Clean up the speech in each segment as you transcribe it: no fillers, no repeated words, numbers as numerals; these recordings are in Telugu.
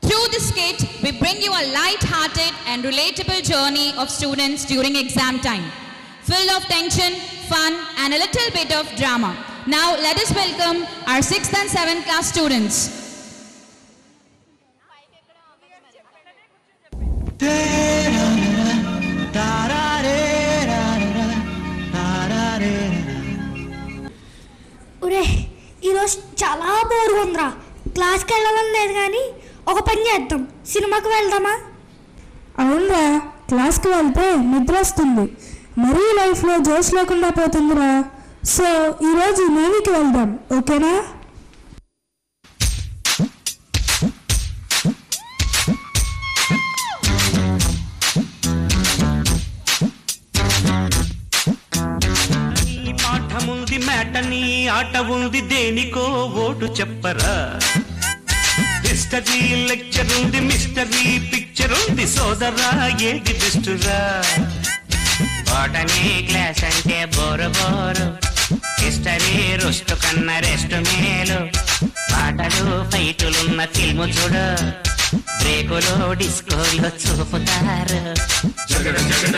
Through this skit, we bring you a light-hearted and relatable journey of students during exam time, filled of tension, fun, and a little bit of drama. Now, let us welcome our 6th and 7th class students. ఒరే ఈరోజు చాలా బోర్గా ఉందిరా. క్లాస్కి వెళ్ళాలని లేదు కానీ ఒక పని చేద్దాం, సినిమాకి వెళ్దామా? అవునరా, క్లాస్కి వెళ్తే నిద్ర వస్తుంది, మరీ లైఫ్లో జోష్ లేకుండా పోతుందిరా. సో ఈరోజు మూవీకి వెళ్దాం, ఓకేనా? పాఠముంది మ్యాటని, ఆట ఉంది దేనికో ఓటు చెప్పరా. హిస్టరీ లెక్చర్ ఉంది, మిస్టరీ పిక్చర్ ఉంది, సోదరా ఏది బెస్టురా. బాటనీ క్లాస్ అంటే బోరు బోరు, హిస్టరీ రుస్టు కన్నా రెస్ట్ మేలు. పాటలు ఫైటులున్న ఫిల్ము చూడు, బ్రేకులో డిస్కోలో చూపుతారు. జగడ జగడ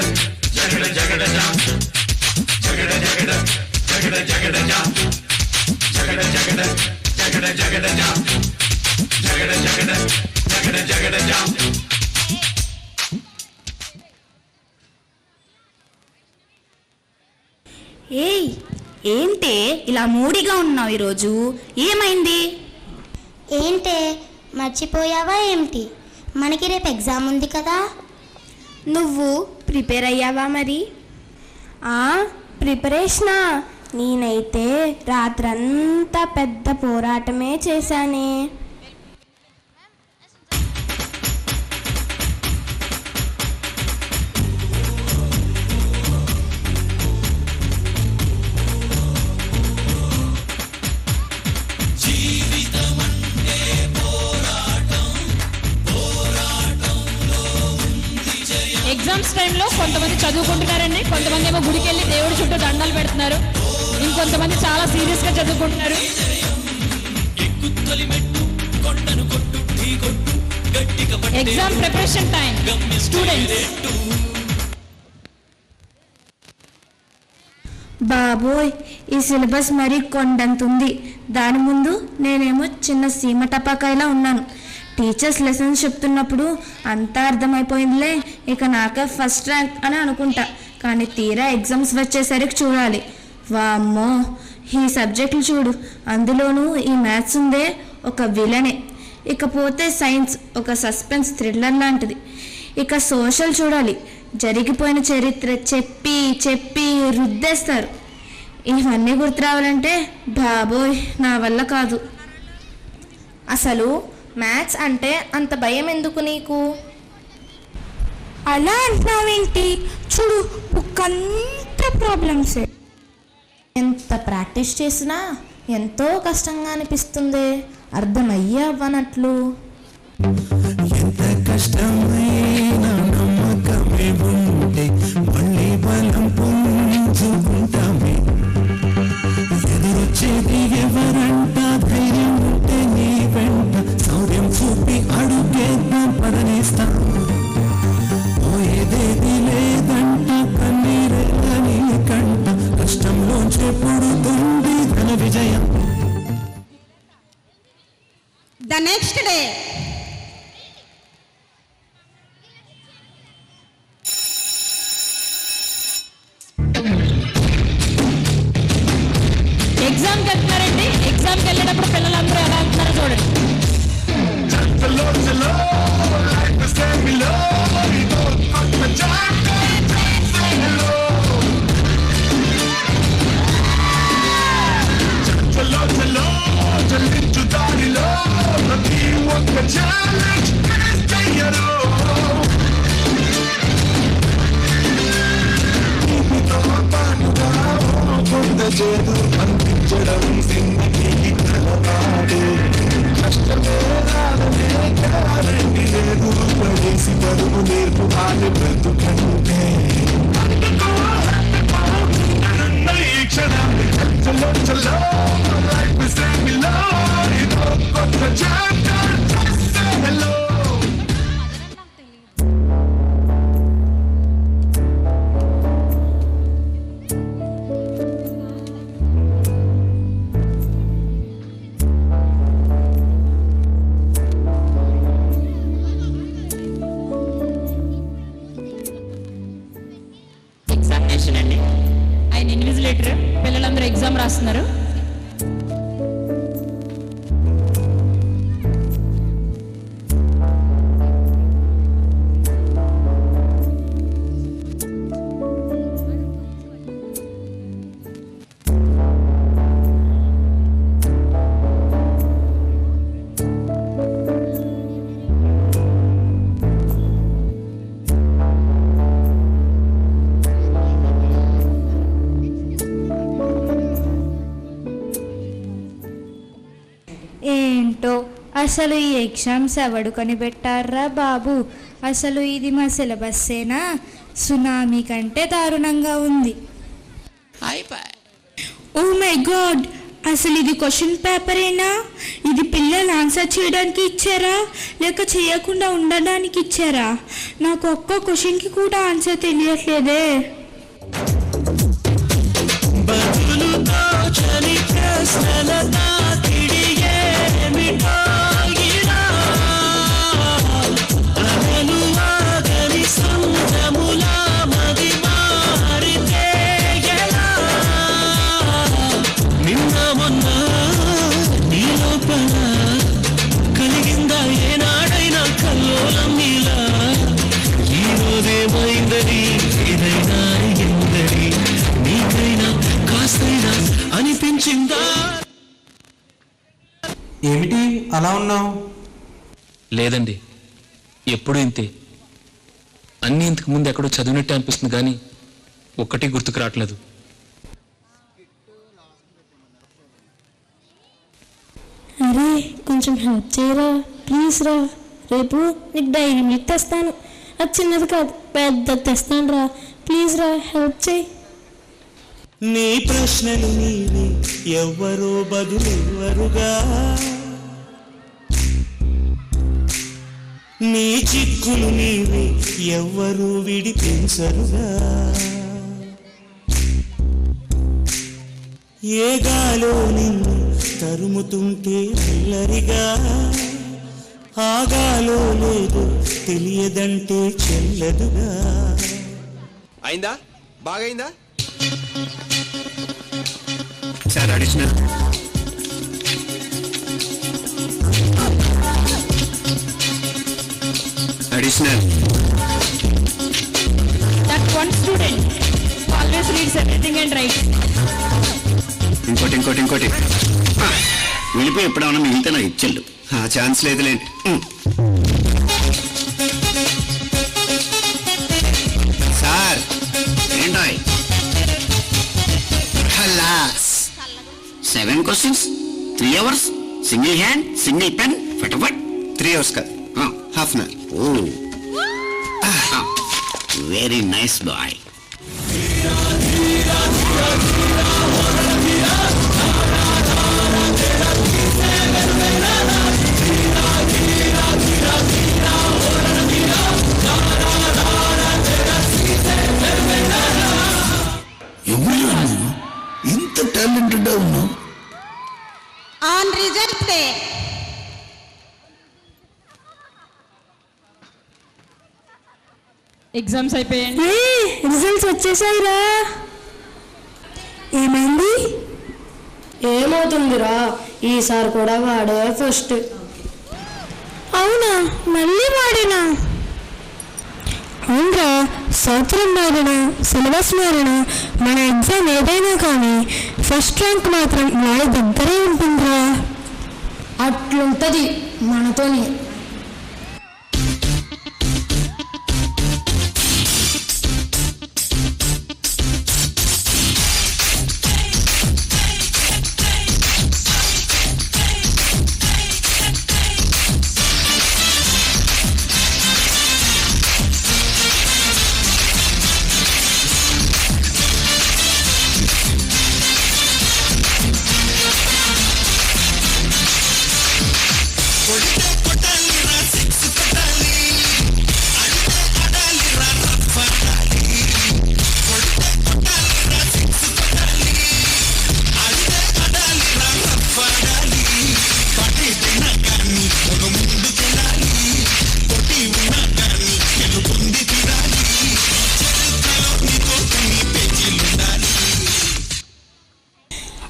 జగడ జగడ జాంపు, జగడ జగడ జగడ జగడ జాంపు, జగడ జగడ జగడ జగడ జాంపు, జగడ జగడ జగడ జగడ జాంపు. ఏయ్, ఏంటే ఇలా మూడిగా ఉన్నావు ఈరోజు? ఏమైంది? ఏంటే మర్చిపోయావా ఏమిటి? మనకి రేపు ఎగ్జామ్ ఉంది కదా. నువ్వు ప్రిపేర్ అయ్యావా మరి? ప్రిపరేషనా? నేనైతే రాత్రంతా పెద్ద పోరాటమే చేశానే. ఎగ్జామ్స్ టైంలో కొంతమంది చదువుకుంటున్నారండి, కొంతమంది ఏమో గుడికి వెళ్ళి దేవుడి చుట్టూ దండాలు పెడుతున్నారు, ఇంకొంతమంది చాలా సీరియస్గా చదువుకుంటున్నారు. Exam preparation time students. బాబోయ్, ఈ సిలబస్ మరీ కొండంతుంది. దాని ముందు నేనేమో చిన్న సీమ టపాకాయలా ఉన్నాను. టీచర్స్ లెసన్స్ చెప్తున్నప్పుడు అంతా అర్థమైపోయిందిలే, ఇక నాకే ఫస్ట్ ర్యాంక్ అని అనుకుంటా. కానీ తీరా ఎగ్జామ్స్ వచ్చేసరికి చూడాలి, వామ్మో ఈ సబ్జెక్టులు చూడు, అందులోనూ ఈ మ్యాథ్స్ ఉందే ఒక విలనే. ఇకపోతే సైన్స్ ఒక సస్పెన్స్ థ్రిల్లర్ లాంటిది. ఇక సోషల్ చూడాలి, జరిగిపోయిన చరిత్ర చెప్పి చెప్పి రుద్దేస్తారు. ఇవన్నీ గుర్తు రావాలంటే బాబోయ్ నా వల్ల కాదు. అసలు మ్యాథ్స్ అంటే అంత భయం ఎందుకు నీకు? అలా అంటున్నావేంటి? చూడు, బుక్ అంతా ప్రాబ్లమ్సే. ఎంత ప్రాక్టీస్ చేసినా ఎంతో కష్టంగా అనిపిస్తుంది, అర్థమయ్యే అవ్వనట్లు. ఎంత కష్టమైనా నమ్మకమే ఉంటే మళ్ళీ బలం పుంజుకుంటామే. ఎదురొచ్చేది ఎవరంట, ధైర్యం ఉంటే నీ వెంట, శౌర్యం చూపి అడుగేద్దాం పడనేస్తాం. పోయేదేది లేదంట, కన్నీరెల్ల నీ కంట, కష్టంలోంచే పుడుతుంది ఘన విజయం. The next day, ఎగ్జామ్కి వెళ్తున్నారండి. ఎగ్జామ్కి వెళ్ళేటప్పుడు పిల్లలందరూ ఎలా వెళ్తున్నారో చూడండి. చేదు అందించడం సింగికి తలవాడు, కష్టమే రాదనే గ్యారెంటీ లేదు, పడేసి పరుగు నేర్పు వాళ్ళు బ్రతుకంటే. ఈ క్షణం చలో చలో, లైఫ్ ఇస్ ఏంటో అసలు ఈ ఎగ్జామ్స్ ఎవడు కనిపెట్టారా బాబు. అసలు ఇది మా సిలబస్సేనా? సునామీ కంటే దారుణంగా ఉంది. ఓ మై గాడ్, అసలు ఇది క్వశ్చన్ పేపరేనా? ఇది పిల్లలు ఆన్సర్ చేయడానికి ఇచ్చారా లేక చేయకుండా ఉండడానికి ఇచ్చారా? నాకు ఒక్క క్వశ్చన్కి కూడా ఆన్సర్ తెలియట్లేదే. కలిగిందా ఏనాడైనా కల్లోలం నీలా? ఈ రోజేమైందని ఏదైనా ఎందరి నీకైనా కాస్తైనా అనిపించిందా? ఏమిటి అలా ఉన్నావు? లేదండి, ఎప్పుడు ఇంతే. అన్నీ ఇంతకు ముందు ఎక్కడో చదివినట్టే అనిపిస్తుంది కానీ ఒక్కటి గుర్తుకు రావట్లేదు. అరే కొంచెం హెల్ప్ చేయరా ప్లీజ్ రా. రేపు నీకు డైరీ మిల్క్ తెస్తాను. అది చిన్నది కాదు, పెద్దది తెస్తాను రా. ప్లీజ్ రా, హెల్ప్ చేయి. నీ ప్రశ్నలు నీవే, ఎవ్వరో బదులెవ్వరుగా. నీ చిక్కులు నీవే, ఎవ్వరూ విడిపించరుగా. ఏ గాలో నిన్ను తరుముతుంటే అల్లరిగా, ఆగాలో లేదు తెలియదంటే చెల్లదుగా. అయిందా? బాగైందా? Sir additional. Additional. That one student always reads everything and writes. ఇంకోటి వెళ్ళిపోయి ఎప్పుడన్నా మిగిలితే నాకు ఇచ్చెళ్ళు. ఆ ఛాన్స్ లేదులేండి. సార్ ఏంటాయ్? 7 questions, 3 hours, single hand, single pen, ఫటాఫట్. 3 hours కాదు, half an hour. Very nice boy. ఇంత టాలెంటెడ్ ఉన్నావు. On result day. ఎగ్జామ్స్ అయిపోయాయండి. రిజల్ట్స్ వచ్చేసాయిరా. ఏమైంది? ఏమవుతుందిరా, ఈసారి కూడా వాడే ఫస్ట్. అవునా, మళ్ళీ వాడినా? అవునరా, సంవత్సరం మారినా సిలబస్ మారినా మన ఎగ్జామ్ ఏదైనా కానీ ఫస్ట్ ర్యాంక్ మాత్రం వాడి దగ్గరే ఉంటుందిరా. అట్లుంటుంది మనతోని.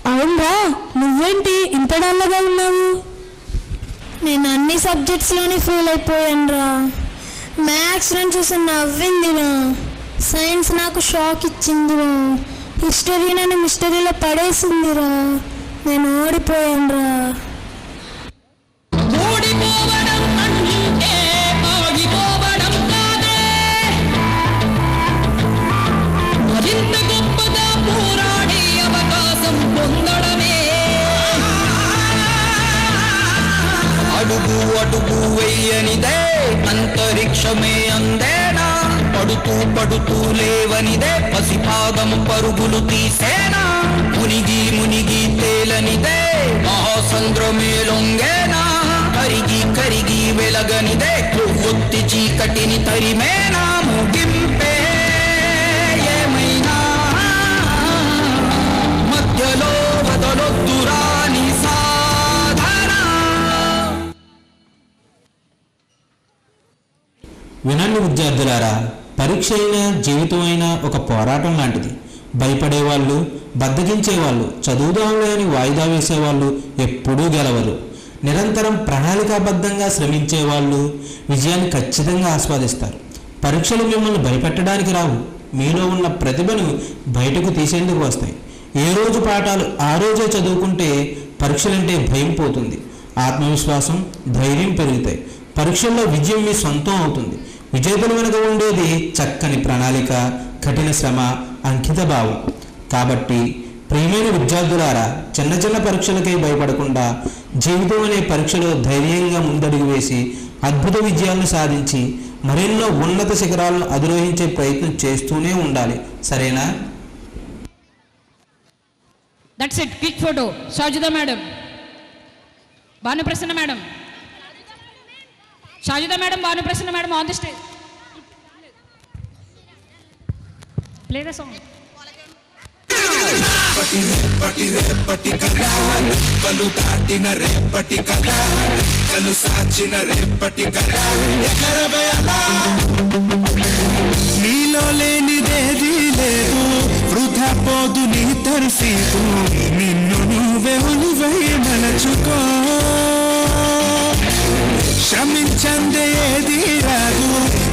అవునరా, నువ్వేంటి ఇంత డల్గా ఉన్నావు? నేను అన్ని సబ్జెక్ట్స్లోనే ఫెయిల్ అయిపోయాను రా. మ్యాథ్స్ నేను చూసి నవ్విందిరా. సైన్స్ నాకు షాక్ ఇచ్చిందిరా. హిస్టరీ నన్ను మిస్టరీలో పడేసిందిరా. నేను ఓడిపోయాను రా. అడుగు అడుగు వెయ్యనిదే అంతరిక్షమే అందేనా పడుతూ పడుతూ లేవనిదే పసిపాదము పరుగులు తీసేనా మునిగి మునిగి తేలనిదే మహాసంద్రమే లొంగేనా కరిగి కరిగి వెలగనిదే ఒత్తి చీకటిని తరిమేనా ముగింపే ఏమైనా మధ్యలో వదలొద్దురాని సాధన. వినండి విద్యార్థులారా, పరీక్ష అయినా జీవితం అయినా ఒక పోరాటం లాంటిది. భయపడేవాళ్ళు, బద్దకించేవాళ్ళు, చదువుదాంలే అని వాయిదా వేసేవాళ్ళు ఎప్పుడూ గెలవరు. నిరంతరం ప్రణాళికాబద్ధంగా శ్రమించేవాళ్ళు విజయాన్ని ఖచ్చితంగా ఆస్వాదిస్తారు. పరీక్షలు మిమ్మల్ని భయపెట్టడానికి రావు, మీలో ఉన్న ప్రతిభను బయటకు తీసేందుకు వస్తాయి. ఏ రోజు పాఠాలు ఆ రోజే చదువుకుంటే పరీక్షలంటే భయం పోతుంది, ఆత్మవిశ్వాసం, ధైర్యం పెరుగుతాయి. పరీక్షల్లో విజయం మీ సొంతం అవుతుంది. విజేతల వెనుక ఉండేది చక్కని ప్రణాళిక, కఠిన శ్రమ, అంకిత భావం. కాబట్టి ప్రియమైన విద్యార్థులారా, చిన్న చిన్న పరీక్షలకై భయపడకుండా జీవితం అనే పరీక్షలో ధైర్యంగా ముందడుగు వేసి అద్భుత విజయాలను సాధించి మరెన్నో ఉన్నత శిఖరాలను అధిరోహించే ప్రయత్నం చేస్తూనే ఉండాలి. సరేనా? That's it. Quick photo. Shajida madam. Banu Prasanna madam. Shajida madam, Banu Prasanna madam on the stage. Play the song. రేపటి కథ కలు దాటిన రేపటి కథ కలు సాచిన రేపటి కథ నీలో లేనిదేది లేదు వృధా పోదు నీ తరఫీదు నిన్ను నువ్వే ఉలివై మలచుకో శ్రమించందే ఏది రాదు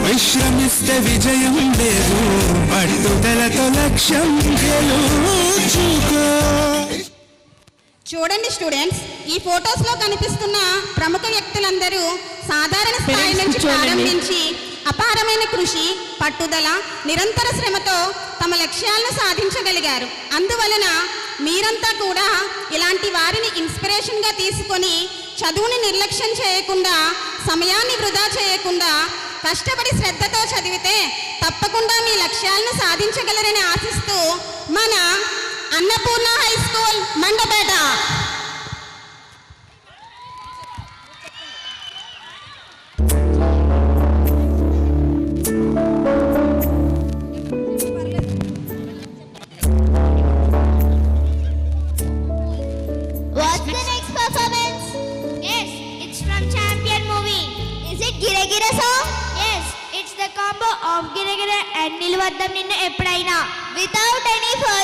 విశ్రమిస్తే విజయం లేదు పట్టుదలతో లక్ష్యం గెలుచుకో. చూడండి స్టూడెంట్స్, ఈ ఫొటోస్ లో కనిపిస్తున్న ప్రముఖ వ్యక్తులందరూ సాధారణ స్థాయి నుంచి ప్రారంభించి అపారమైన కృషి, పట్టుదల, నిరంతర శ్రమతో తమ లక్ష్యాలను సాధించగలిగారు. అందువలన మీరంతా కూడా ఇలాంటి వారిని ఇన్స్పిరేషన్ గా తీసుకొని చదువుని నిర్లక్ష్యం చేయకుండా, సమయాన్ని వృధా చేయకుండా కష్టపడి శ్రద్ధతో చదివితే తప్పకుండా మీ లక్ష్యాలను సాధించగలరని ఆశిస్తూ మన Annapurna high school Mandapeta. What's the next performance? Yes, it's from Champion movie. Is it Gira Gira song? Yes, it's the combo of Gira Gira and Nilvaddam Ninnu Eppudaina. Without any further